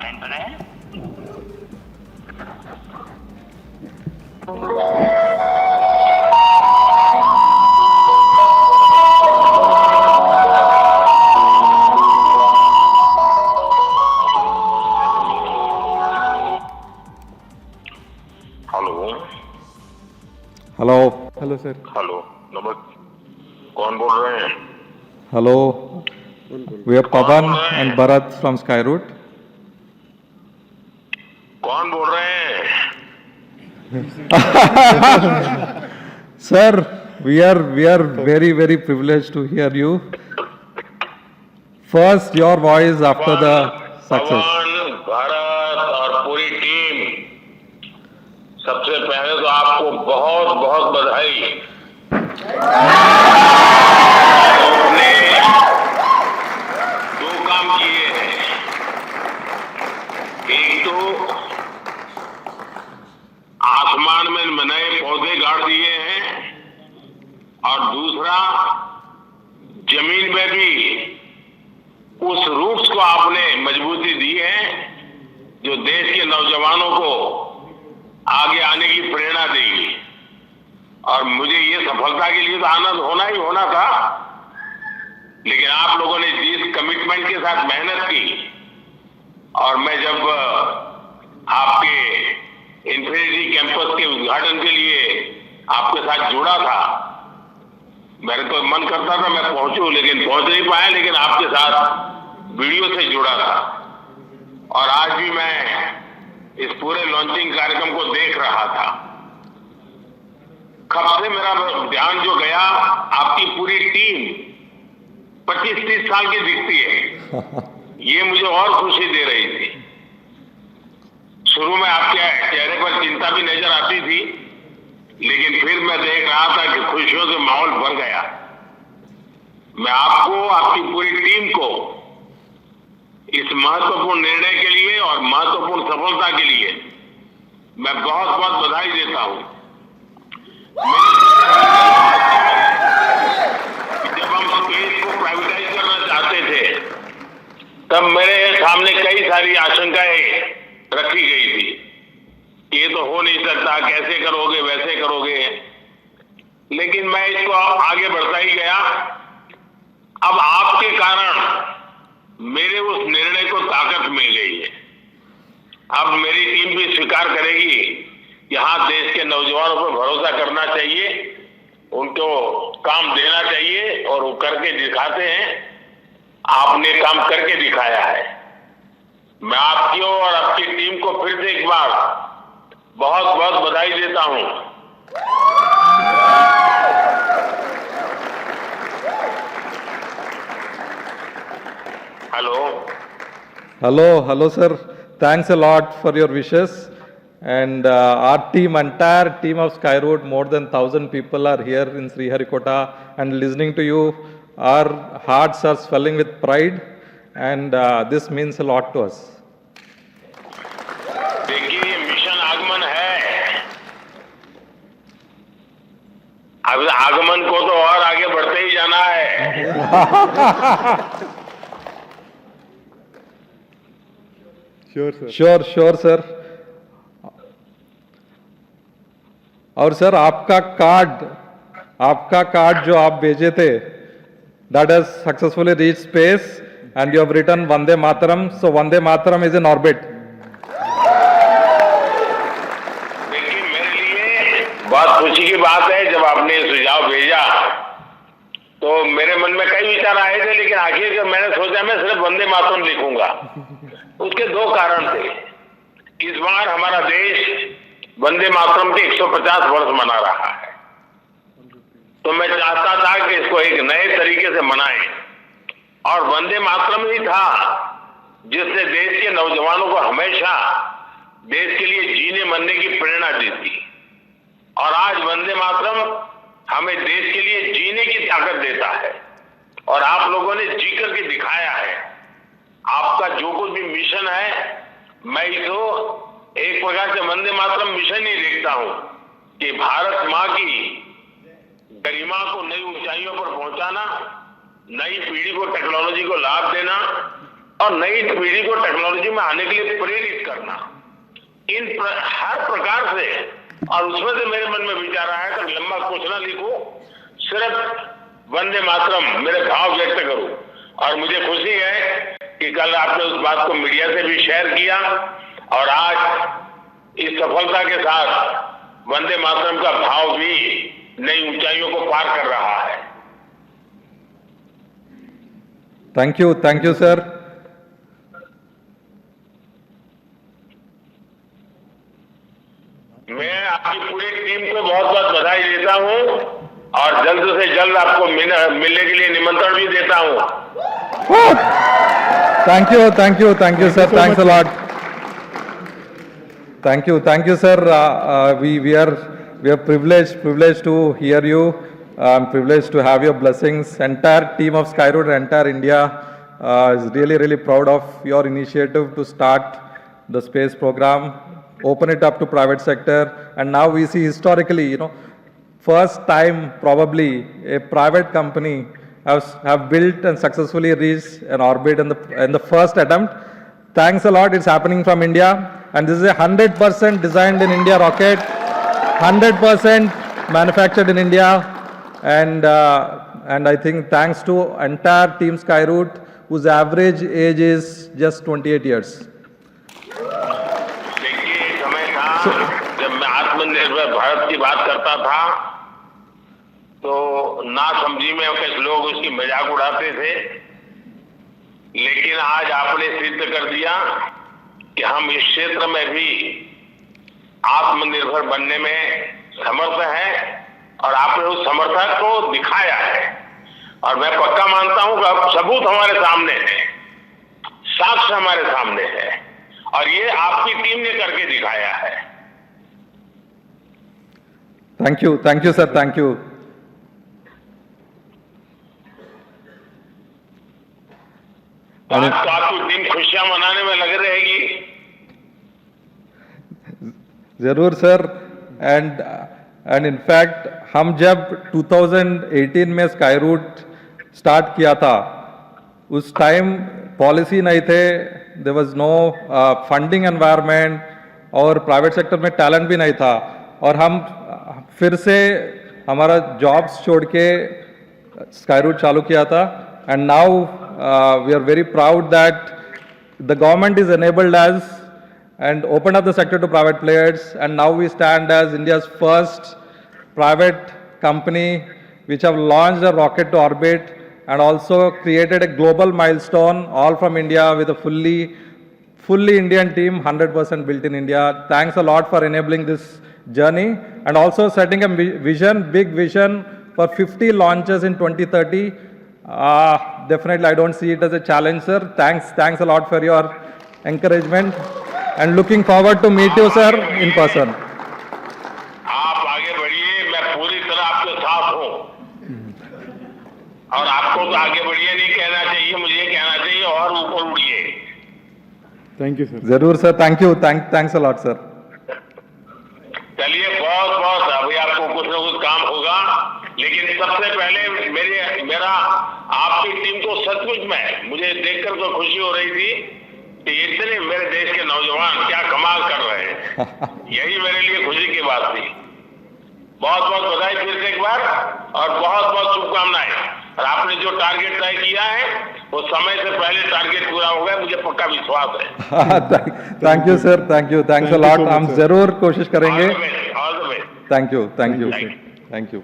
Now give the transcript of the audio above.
Line पर है। Hello. Hello. Hello sir. Hello, नमस्ते। कौन बोल रहे हैं? Hello, we are Pavan and Bharat from Skyroot. कौन बोल रहे हैं? Sir, we are very privileged to hear you. First, your voice after the success. पवन, भारत और पूरी टीम, सबसे पहले तो आपको बहुत बहुत बधाई। आपने दो काम किए हैं। एक तो आसमान में नए पौधे गाड़ दिए हैं और दूसरा जमीन में भी उस रूट्स को आपने मजबूती दी है जो देश के नौजवानों को आगे आने की प्रेरणा देगी। और मुझे ये सफलता के लिए तो आनंद होना ही होना था, लेकिन आप लोगों ने जिस कमिटमेंट के साथ मेहनत की, और मैं जब आपके इन्फिनिटी कैंपस के उद्घाटन के लिए आपके साथ जुड़ा था, मेरे तो मन करता था मैं पहुंचूं, लेकिन पहुंच नहीं पाया, लेकिन आपके साथ वीडियो से जुड़ा था। और आज भी मैं इस पूरे लॉन्चिंग कार्यक्रम को देख रहा था। कब से मेरा ध्यान जो गया, आपकी पूरी टीम 25-30 साल की दिखती है। ये मुझे और खुशी दे रही थी। शुरू में आपके चेहरे पर चिंता भी नजर आती थी, लेकिन फिर मैं देख रहा था कि खुशियों से माहौल भर गया। मैं आपको, आपकी पूरी टीम को इस महत्वपूर्ण निर्णय के लिए और महत्वपूर्ण सफलता के लिए मैं बहुत बहुत बधाई देता हूं। जब हम स्पेस को प्राइवेटाइज करना चाहते थे, तब मेरे सामने कई सारी आशंकाएं रखी गई थी। ये तो हो नहीं सकता, कैसे करोगे, वैसे करोगे। लेकिन मैं इसको आगे बढ़ता ही गया। अब आपके कारण मेरे उस निर्णय को ताकत मिल गई है। अब मेरी टीम भी स्वीकार करेगी, यहां देश के नौजवानों पर भरोसा करना चाहिए, उनको काम देना चाहिए, और वो करके दिखाते हैं। आपने काम करके दिखाया है। मैं आपकी और आपकी टीम को फिर से एक बार बहुत बहुत बधाई देता हूं। Hello, sir. Thanks a lot for your wishes. And our team, entire team of Skyroot, more than 1,000 people are here in Sriharikota and listening to you. Our hearts are swelling with pride, and this means a lot to us. देखिए, ये mission आगमन है। अब आगमन को तो और आगे बढ़ते ही जाना है। Sure sir. और सर, आपका कार्ड जो आप भेजे थे, that has successfully reached space and you have written Vande Mataram. So Vande Mataram is in orbit. देखिए, मेरे लिए बहुत खुशी की बात है, जब आपने सुझाव भेजा तो मेरे मन में कई विचार आए थे, लेकिन आखिर मैंने सोचा मैं सिर्फ वंदे मातरम लिखूंगा। उसके दो कारण थे। इस बार हमारा देश वंदे मातरम के 150 वर्ष मना रहा है, तो मैं चाहता था कि इसको एक नए तरीके से मनाएं, और वंदे मातरम ही था जिसने देश के नौजवानों को हमेशा देश के लिए जीने मरने की प्रेरणा दी थी। और आज वंदे मातरम हमें देश के लिए जीने की ताकत देता है, और आप लोगों ने जी करके दिखाया है। आपका जो कुछ भी मिशन है, मैं इसको एक प्रकार से वंदे मातरम मिशन ही देखता हूं कि भारत मां की गरिमा को नई ऊंचाइयों पर पहुंचाना, नई पीढ़ी को टेक्नोलॉजी को लाभ देना, और नई पीढ़ी को टेक्नोलॉजी में आने के लिए प्रेरित करना, हर प्रकार से। और उसमें से मेरे मन में विचार आया कि लंबा कुछ ना लिखूं, सिर्फ वंदे मातरम मेरे भाव व्यक्त करूं। और मुझे खुशी है कि कल आपने उस बात को मीडिया से भी शेयर किया और आज इस सफलता के साथ वंदे मातरम का भाव भी नई ऊंचाइयों को पार कर रहा है। Thank you sir. मैं आपकी पूरी टीम को बहुत बहुत बधाई देता हूं और जल्द से जल्द आपको मिलने के लिए निमंत्रण भी देता हूं। Thank you sir, thanks a lot. Thank you sir. We are privileged to hear you. I'm privileged to have your blessings. Entire team of Skyroot, entire India is really proud of your initiative to start the space program, open it up to private sector, and now we see historically, first time probably a private company have built and successfully reached an orbit in the first attempt. Thanks a lot. It's happening from India, and this is a 100% designed in India rocket, 100% manufactured in India, and I think thanks to entire team Skyroot, whose average age is just 28 years. देखिए, समय था जब मैं आत्मनिर्भर भारत की बात करता था तो ना समझी में कुछ लोग उसकी मजाक उड़ाते थे, लेकिन आज आपने सिद्ध कर दिया कि हम इस क्षेत्र में भी आत्मनिर्भर बनने में समर्थ हैं और आपने उस समर्थक को दिखाया है। और मैं पक्का मानता हूं कि अब सबूत हमारे सामने है, साक्ष्य हमारे सामने है और ये आपकी टीम ने करके दिखाया है। Thank you sir, thank you. आज तो आपकी टीम खुशियां मनाने में लग रहेगी। जरूर सर। एंड इनफैक्ट हम जब 2018 में स्काईरूट स्टार्ट किया था, उस टाइम पॉलिसी नहीं थे, there was no funding environment और प्राइवेट सेक्टर में टैलेंट भी नहीं था, और हम फिर से हमारा जॉब्स छोड़ के स्काईरूट चालू किया था। And now we are very proud that the government is enabled us and opened up the sector to private players, and now we stand as India's first private company which have launched a rocket to orbit and also created a global milestone, all from India, with a fully Indian team, 100% built in India. Thanks a lot for enabling this journey and also setting a big vision for 50 launches in 2030. Definitely, I don't see it as a challenge, sir. Thanks a lot for your encouragement and looking forward to meet you, sir, in person. आप आगे बढ़िए, मैं पूरी तरह आपके साथ हूँ और आपको तो आगे बढ़िए नहीं कहना चाहिए, मुझे कहना चाहिए और ऊपर उड़िए। Thank you sir. जरूर sir, thank you, thanks a lot sir. चलिए, बहुत अभी आपको कुछ ना कुछ काम होगा, लेकिन सबसे पहले मेरा आपकी टीम को सचमुच में मुझे देखकर तो खुशी हो रही थी कि इतने मेरे देश के नौजवान क्या कमाल कर रहे हैं। यही मेरे लिए खुशी की बात थी। बहुत बधाई फिर से एक बार और बहुत शुभकामनाएं। और आपने जो टारगेट तय किया है वो समय से पहले टारगेट पूरा होगा, मुझे पक्का विश्वास है। Thank you sir, thanks a lot. हम जरूर कोशिश करेंगे। All the best. Thank you.